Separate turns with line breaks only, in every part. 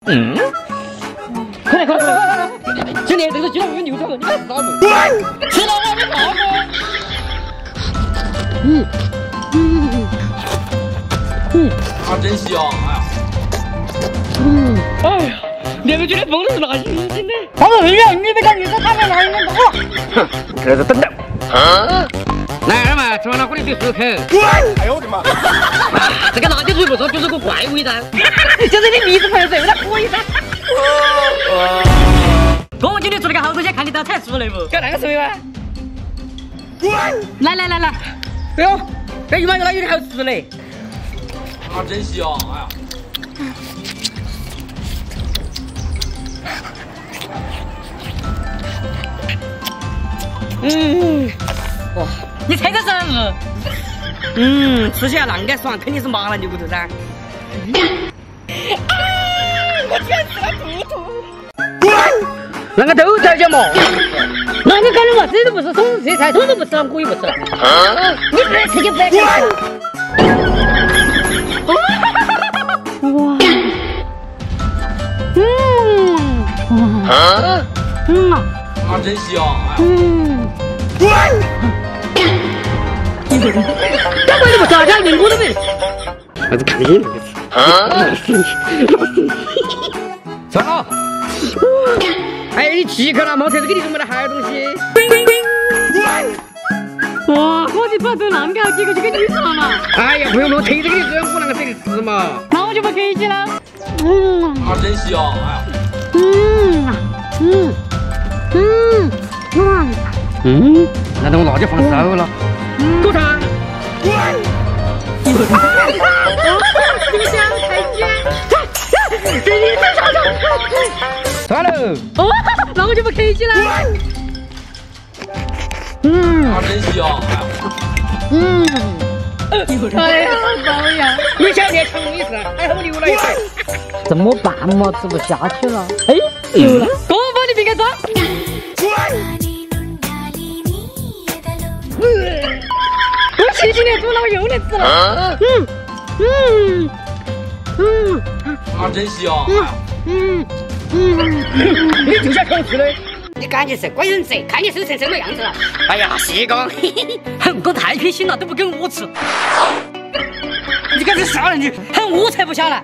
快点，今天这个鸡蛋我有牛肠了，你看是啥子？吃了我没啥子。
啊，真香！
哎呀，两个鸡蛋风都是拿新鲜的。
黄子鱼，你别看你这他们拿人家多。
哼，这是等等。来二嘛，吃完了火里对漱口。
哎呦我的妈！
这个辣椒水不错，就是个怪味道。
就是你鼻子喷水，有点可以噻。
哥，我今天做了个好东西，看你到菜出来不？
搞那个水吗？
来，
哎呦，这鱼嘛有点好吃嘞。
啊，真香！哎呀，
哇，你猜个啥子？吃起来啷个爽，肯定是麻辣牛骨头噻。
我居然吃了兔兔。
啷个都在讲嘛？
那你干了嘛？这都不是葱，这菜葱都不吃了，我也不吃了。你不爱吃就不爱吃。哇！
啊，真香！
干嘛你不吃？这连我都没。
还是看你那个吃。走了。哎，你饥渴了，毛车子给你准备了好东西。
哇，我就把这啷个好几个就给你吃了嘛。
哎呀，不用弄，车子给你扔，我啷个舍得吃嘛？
那我就不客气了。
啊，真香！
难道我辣椒放少了？够长。
你个小太监，给你再尝尝。
算了。
哦，那我就不客气了。
啊，真香！
哎呀，包呀！
你小点抢你是，还好我留了一回。
怎么办嘛？吃不下去了。哎，有了，哥帮你别个装。我前几年煮了，我又能吃了。
啊，真香！
你就想偷吃的？
你赶紧是鬼人贼，看你瘦成什么样子了。
哎呀，西哥，哼，我太偏心了，都不跟我吃。你赶紧杀人去，哼，我才不下来。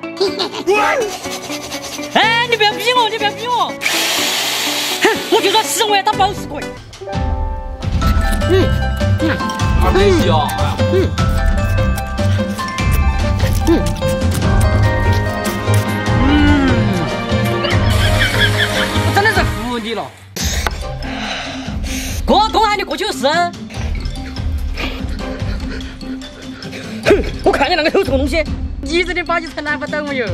哎，你不要逼我，你不要逼我。哼，我就说10万打保时鬼。
啊，真香！
我真的是服你了。哥，公喊你过去有事。哼，我看你啷个偷错东西，你这里把你才难不倒我哟。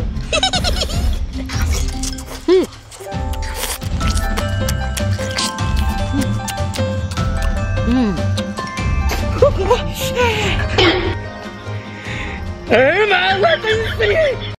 二妈，我真是